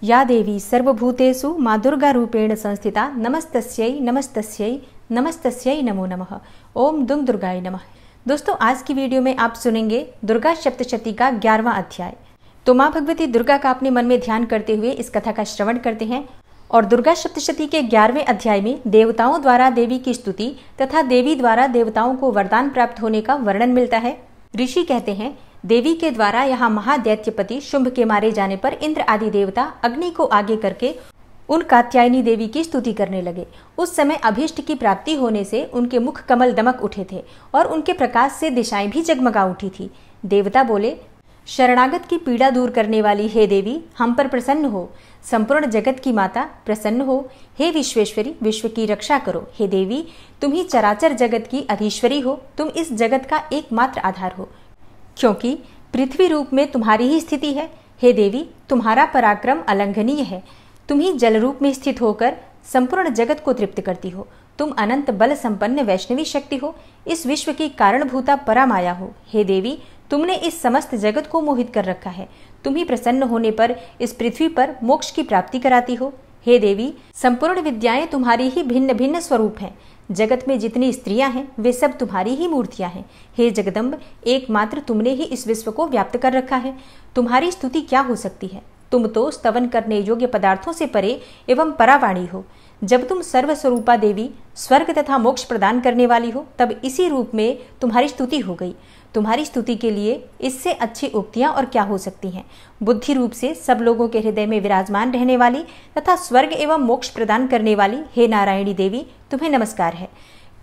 या देवी सर्वभूतेषु माँ दुर्गा रूपेण संस्थिता नमस्तस्यै नमस्तस्यै नमस्तस्यै नमो नमः। ओम दुम दुर्गाय नमः। दोस्तों, आज की वीडियो में आप सुनेंगे दुर्गा सप्तशती का 11वां अध्याय। तो माँ भगवती दुर्गा का अपने मन में ध्यान करते हुए इस कथा का श्रवण करते हैं। और दुर्गा सप्तशती के 11वें अध्याय में देवताओं द्वारा देवी की स्तुति तथा देवी द्वारा देवताओं को वरदान प्राप्त होने का वर्णन मिलता है। ऋषि कहते हैं, देवी के द्वारा यहाँ महादैत्यपति शुंभ के मारे जाने पर इंद्र आदि देवता अग्नि को आगे करके उन कात्यायनी देवी की स्तुति करने लगे। उस समय अभीष्ट की प्राप्ति होने से उनके मुख कमल दमक उठे थे और उनके प्रकाश से दिशाएं भी जगमगा उठी थी। देवता बोले, शरणागत की पीड़ा दूर करने वाली हे देवी, हम पर प्रसन्न हो। संपूर्ण जगत की माता प्रसन्न हो। हे विश्वेश्वरी, विश्व की रक्षा करो। हे देवी, तुम ही चराचर जगत की अधीश्वरी हो। तुम इस जगत का एकमात्र आधार हो, क्योंकि पृथ्वी रूप में तुम्हारी ही स्थिति है। हे देवी, तुम्हारा पराक्रम अलंघनीय है। तुम ही जल रूप में स्थित होकर संपूर्ण जगत को तृप्त करती हो। तुम अनंत बल संपन्न वैष्णवी शक्ति हो। इस विश्व की कारणभूता परामाया हो। हे देवी, तुमने इस समस्त जगत को मोहित कर रखा है। तुम ही प्रसन्न होने पर इस पृथ्वी पर मोक्ष की प्राप्ति कराती हो। हे देवी, संपूर्ण विद्याएं तुम्हारी ही भिन्न भिन्न स्वरूप हैं। जगत में जितनी स्त्रियां हैं वे सब तुम्हारी ही मूर्तियां हैं। हे जगदम्ब, एकमात्र तुमने ही इस विश्व को व्याप्त कर रखा है। तुम्हारी स्तुति क्या हो सकती है। तुम तो स्तवन करने योग्य पदार्थों से परे एवं परावाणी हो। जब तुम सर्वस्वरूपा देवी स्वर्ग तथा मोक्ष प्रदान करने वाली हो, तब इसी रूप में तुम्हारी स्तुति हो गई। तुम्हारी स्तुति के लिए इससे अच्छी उक्तियां और क्या हो सकती हैं। बुद्धि रूप से सब लोगों के हृदय में विराजमान रहने वाली तथा स्वर्ग एवं मोक्ष प्रदान करने वाली हे नारायणी देवी, तुम्हें नमस्कार है।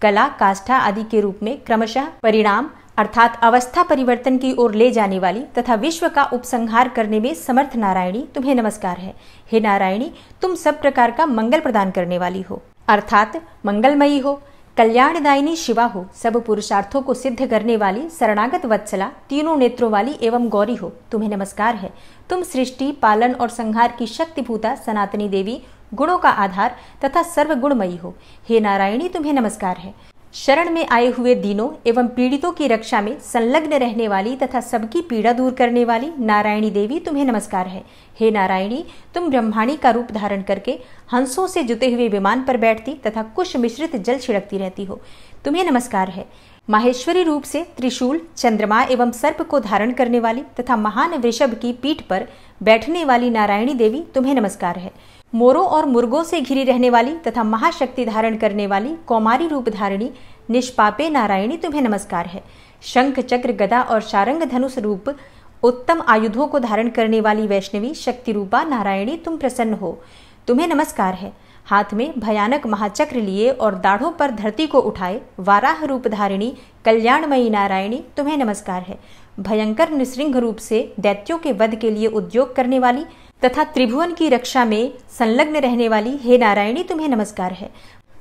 कला, काष्ठा आदि के रूप में क्रमशः परिणाम अर्थात अवस्था परिवर्तन की ओर ले जाने वाली तथा विश्व का उपसंहार करने में समर्थ नारायणी, तुम्हें नमस्कार है। हे नारायणी, तुम सब प्रकार का मंगल प्रदान करने वाली हो, अर्थात मंगलमयी हो। कल्याणदायिनी शिवा हो। सब पुरुषार्थों को सिद्ध करने वाली शरणागत वत्सला, तीनों नेत्रों वाली एवं गौरी हो, तुम्हें नमस्कार है। तुम सृष्टि, पालन और संहार की शक्तिभूता सनातनी देवी, गुणों का आधार तथा सर्वगुणमयी हो। हे नारायणी, तुम्हें नमस्कार है। शरण में आए हुए दीनों एवं पीड़ितों की रक्षा में संलग्न रहने वाली तथा सबकी पीड़ा दूर करने वाली नारायणी देवी, तुम्हें नमस्कार है। हे नारायणी, तुम ब्रह्माणी का रूप धारण करके हंसों से जुते हुए विमान पर बैठती तथा कुश मिश्रित जल छिड़कती रहती हो, तुम्हें नमस्कार है। माहेश्वरी रूप से त्रिशूल, चंद्रमा एवं सर्प को धारण करने वाली तथा महान वृषभ की पीठ पर बैठने वाली नारायणी देवी, तुम्हें नमस्कार है। मोरों और मुर्गों से घिरी रहने वाली तथा महाशक्ति धारण करने वाली कौमारी रूप धारिणी निष्पापे नारायणी, तुम्हें नमस्कार है। शंख, चक्र, गदा और शारंग धनुष रूप उत्तम आयुधों को धारण करने वाली वैष्णवी शक्ति रूपा नारायणी, तुम प्रसन्न हो, तुम्हें नमस्कार है। हाथ में भयानक महाचक्र लिए और दाढ़ों पर धरती को उठाए वाराह रूप धारिणी कल्याणमयी नारायणी, तुम्हें नमस्कार है। भयंकर नृसिंह रूप से दैत्यों के वध के लिए उद्योग करने वाली तथा त्रिभुवन की रक्षा में संलग्न रहने वाली हे नारायणी, तुम्हें नमस्कार है।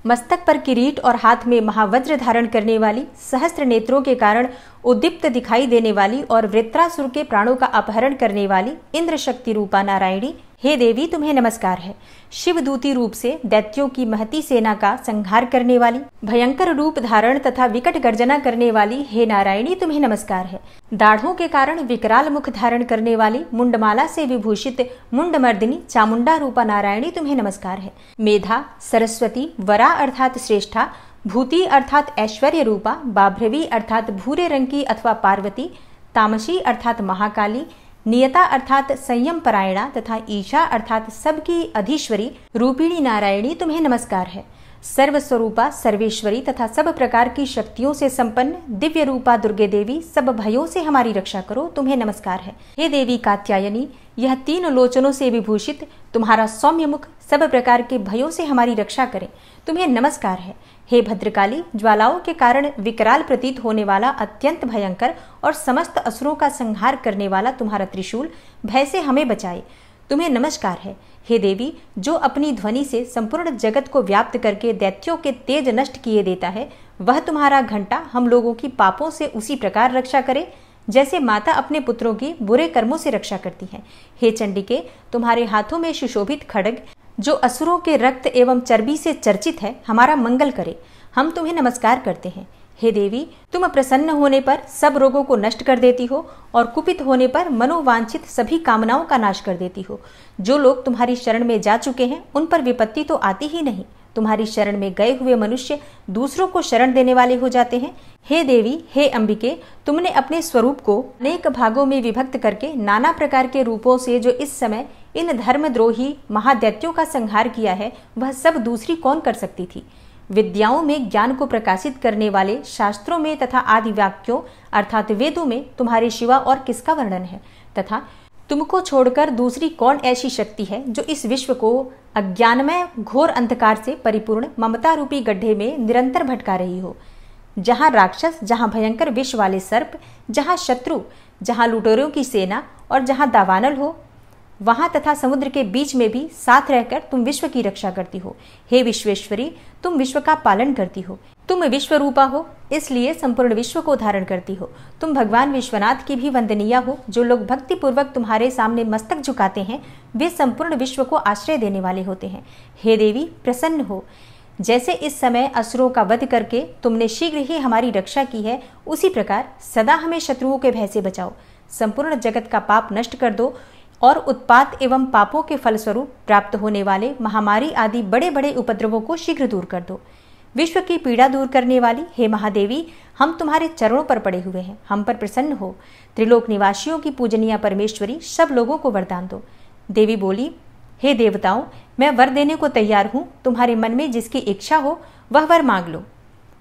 मस्तक पर किरीट और हाथ में महावज्र धारण करने वाली, सहस्त्र नेत्रों के कारण उद्दीप्त दिखाई देने वाली और वृत्रासुर के प्राणों का अपहरण करने वाली इंद्र शक्ति रूपा नारायणी, हे देवी, तुम्हें नमस्कार है। शिवदूती रूप से दैत्यों की महती सेना का संहार करने वाली, भयंकर रूप धारण तथा विकट गर्जना करने वाली हे नारायणी, तुम्हें नमस्कार है। दाढ़ों के कारण विकराल मुख धारण करने वाली, मुंडमाला से विभूषित मुंडमर्दिनी चामुंडा रूपा नारायणी, तुम्हें नमस्कार है। मेधा, सरस्वती, वरा अर्थात श्रेष्ठा, भूति अर्थात ऐश्वर्य रूपा, बाभ्रवी अर्थात भूरे रंग की अथवा पार्वती, तामसी अर्थात महाकाली, नियता अर्थात संयम परायणा तथा ईशा अर्थात सबकी अधीश्वरी रूपिणी नारायणी, तुम्हें नमस्कार है। सर्वस्वरूपा, सर्वेश्वरी तथा सब प्रकार की शक्तियों से संपन्न दिव्य रूपा दुर्गे देवी, सब भयों से हमारी रक्षा करो, तुम्हें नमस्कार है। हे देवी कात्यायनी, यह तीन लोचनों से विभूषित तुम्हारा सौम्य मुख सब प्रकार के भयों से हमारी रक्षा करे, तुम्हें नमस्कार है। हे भद्रकाली, ज्वालाओं के कारण विकराल प्रतीत होने वाला अत्यंत भयंकर और समस्त असुरों का संहार करने वाला तुम्हारा त्रिशूल भय से हमें बचाए, तुम्हें नमस्कार है। हे देवी, जो अपनी ध्वनि से संपूर्ण जगत को व्याप्त करके दैत्यों के तेज नष्ट किए देता है, वह तुम्हारा घंटा हम लोगों की पापों से उसी प्रकार रक्षा करे जैसे माता अपने पुत्रों की बुरे कर्मों से रक्षा करती है। हे चंडिके, तुम्हारे हाथों में सुशोभित खड्ग जो असुरों के रक्त एवं चर्बी से चर्चित है, हमारा मंगल करे, हम तुम्हें नमस्कार करते हैं। हे देवी, तुम प्रसन्न होने पर सब रोगों को नष्ट कर देती हो और कुपित होने पर मनोवांछित सभी कामनाओं का नाश कर देती हो। जो लोग तुम्हारी शरण में जा चुके हैं उन पर विपत्ति तो आती ही नहीं। तुम्हारी शरण में गए हुए मनुष्य दूसरों को शरण देने वाले हो जाते हैं। हे देवी, हे अंबिके, तुमने अपने स्वरूप को अनेक भागों में विभक्त करके नाना प्रकार के रूपों से जो इस समय इन धर्मद्रोही महादैत्यों का संहार किया है, वह सब दूसरी कौन कर सकती थी। विद्याओं में ज्ञान को प्रकाशित करने वाले शास्त्रों में तथा आदि वाक्यों अर्थात वेदों में तुम्हारे शिवा और किसका वर्णन है, तथा तुमको छोड़कर दूसरी कौन ऐसी शक्ति है जो इस विश्व को अज्ञानमय घोर अंधकार से परिपूर्ण ममता रूपी गड्ढे में निरंतर भटका रही हो। जहाँ राक्षस, जहाँ भयंकर विष वाले सर्प, जहाँ शत्रु, जहाँ लुटेरों की सेना और जहाँ दावानल हो, वहां तथा समुद्र के बीच में भी साथ रहकर तुम विश्व की रक्षा करती हो। हे विश्वेश्वरी, तुम विश्व का पालन करती हो। तुम विश्व रूपा हो, इसलिए संपूर्ण विश्व को धारण करती हो। तुम भगवान विश्वनाथ की भी वंदनीय हो। जो लोग भक्ति पूर्वक तुम्हारे सामने मस्तक झुकाते हैं वे संपूर्ण विश्व को आश्रय देने वाले होते हैं। हे देवी, प्रसन्न हो। जैसे इस समय असुरों का वध करके तुमने शीघ्र ही हमारी रक्षा की है, उसी प्रकार सदा हमें शत्रुओं के भय से बचाओ। संपूर्ण जगत का पाप नष्ट कर दो और उत्पात एवं पापों के फलस्वरूप प्राप्त होने वाले महामारी आदि बड़े बड़े उपद्रवों को शीघ्र दूर कर दो। विश्व की पीड़ा दूर करने वाली हे महादेवी, हम तुम्हारे चरणों पर पड़े हुए हैं, हम पर प्रसन्न हो। त्रिलोक निवासियों की पूजनीय परमेश्वरी, सब लोगों को वरदान दो। देवी बोली, हे देवताओं, मैं वर देने को तैयार हूँ। तुम्हारे मन में जिसकी इच्छा हो वह वर मांग लो।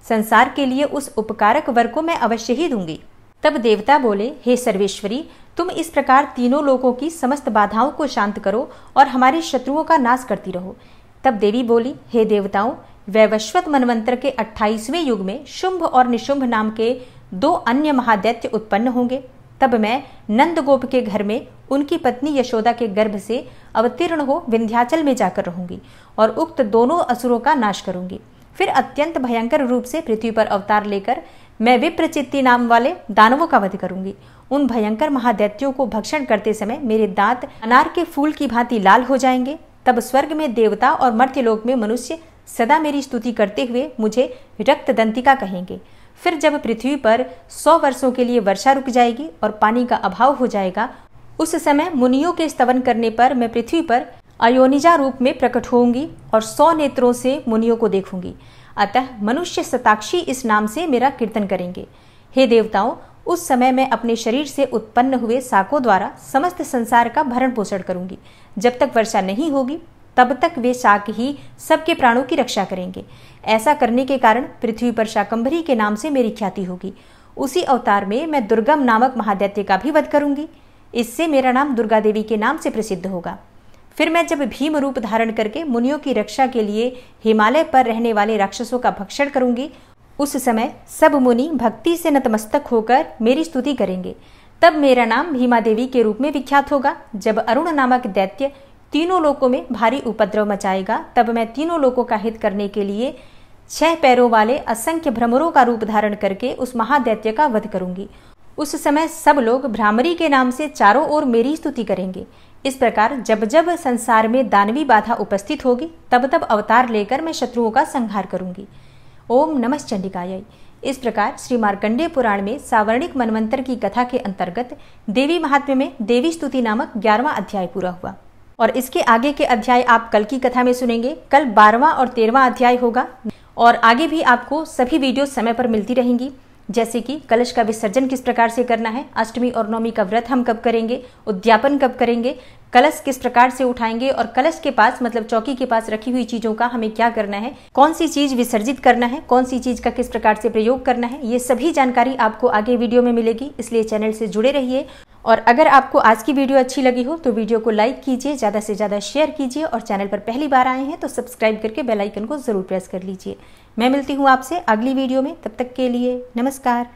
संसार के लिए उस उपकारक वर को मैं अवश्य ही दूंगी। तब देवता बोले, हे सर्वेश्वरी, तुम इस प्रकार तीनों लोकों की समस्त बाधाओं को शांत करो और हमारे शत्रुओं का नाश करती रहो। तब देवी बोली, हे देवताओं, वैवस्वत मनवंतर के 28वें युग में शुंभ और निशुंभ नाम के 2 अन्य महादैत्य उत्पन्न होंगे। तब मैं नंदगोप के घर में उनकी पत्नी यशोदा के गर्भ से अवतीर्ण हो विंध्याचल में जाकर रहूंगी और उक्त दोनों असुरों का नाश करूंगी। फिर अत्यंत भयंकर रूप से पृथ्वी पर अवतार लेकर मैं विप्रचित्ति नाम वाले दानवों का वध करूंगी। उन भयंकर महादैत्यों को भक्षण करते समय मेरे दांत अनार के फूल की भांति लाल हो जाएंगे। तब स्वर्ग में देवता और मर्त्यलोक में मनुष्य सदा मेरी स्तुति करते हुए मुझे रक्तदंतिका कहेंगे। फिर जब पृथ्वी पर 100 वर्षों के लिए वर्षा रुक जाएगी और पानी का अभाव हो जाएगा, उस समय मुनियों के स्तवन करने पर मैं पृथ्वी पर अयोनिजा रूप में प्रकट होंगी और 100 नेत्रों से मुनियों को देखूंगी। अतः मनुष्य शताक्षी इस नाम से मेरा कीर्तन करेंगे। हे देवताओं, उस समय मैं अपने शरीर से उत्पन्न हुए शाकों द्वारा समस्त संसार का भरण पोषण करूंगी। जब तक वर्षा नहीं होगी तब तक वे शाक ही सबके प्राणों की रक्षा करेंगे। ऐसा करने के कारण पृथ्वी पर शाकंभरी के नाम से मेरी ख्याति होगी। उसी अवतार में मैं दुर्गम नामक महादैत्य का भी वध करूंगी। इससे मेरा नाम दुर्गा देवी के नाम से प्रसिद्ध होगा। फिर मैं जब भीम रूप धारण करके मुनियों की रक्षा के लिए हिमालय पर रहने वाले राक्षसों का भक्षण करूंगी, उस समय सब मुनि भक्ति से नतमस्तक होकर मेरी स्तुति करेंगे। तब मेरा नाम भीमा देवी के रूप में विख्यात होगा। जब अरुण नामक दैत्य तीनों लोकों में भारी उपद्रव मचाएगा, तब मैं तीनों लोकों का हित करने के लिए 6 पैरों वाले असंख्य भ्रमरों का रूप धारण करके उस महादैत्य का वध करूंगी। उस समय सब लोग भ्रामरी के नाम से चारों ओर मेरी स्तुति करेंगे। इस प्रकार जब जब संसार में दानवी बाधा उपस्थित होगी तब तब अवतार लेकर मैं शत्रुओं का संहार करूंगी। ओम नमः चंडिकायै। इस प्रकार श्री मार्कंडेय पुराण में सावर्णिक मनवंतर की कथा के अंतर्गत देवी महात्म्य में देवी स्तुति नामक 11वां अध्याय पूरा हुआ और इसके आगे के अध्याय आप कल की कथा में सुनेंगे। कल 12वां और 13वां अध्याय होगा और आगे भी आपको सभी वीडियो समय पर मिलती रहेंगी, जैसे कि कलश का विसर्जन किस प्रकार से करना है, अष्टमी और नवमी का व्रत हम कब करेंगे, उद्यापन कब करेंगे, कलश किस प्रकार से उठाएंगे और कलश के पास मतलब चौकी के पास रखी हुई चीजों का हमें क्या करना है, कौन सी चीज विसर्जित करना है, कौन सी चीज का किस प्रकार से प्रयोग करना है, ये सभी जानकारी आपको आगे वीडियो में मिलेगी। इसलिए चैनल से जुड़े रहिए और अगर आपको आज की वीडियो अच्छी लगी हो तो वीडियो को लाइक कीजिए, ज़्यादा से ज़्यादा शेयर कीजिए और चैनल पर पहली बार आए हैं तो सब्सक्राइब करके बेल आइकन को ज़रूर प्रेस कर लीजिए। मैं मिलती हूँ आपसे अगली वीडियो में, तब तक के लिए नमस्कार।